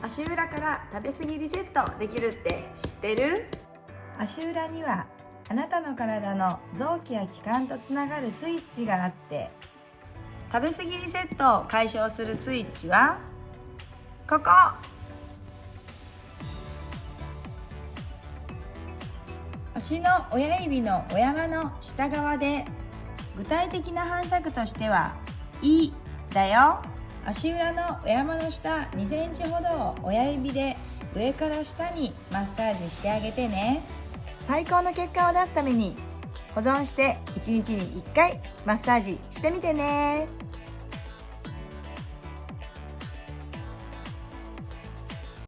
足裏から食べ過ぎリセットできるって知ってる？足裏にはあなたの体の臓器や器官とつながるスイッチがあって、食べ過ぎリセットを解消するスイッチはここ。足の親指のお山の下側で、具体的な反射区としてはいだよ。足裏のお山の下2センチほどを親指で上から下にマッサージしてあげてね。最高の結果を出すために保存して1日に1回マッサージしてみてね。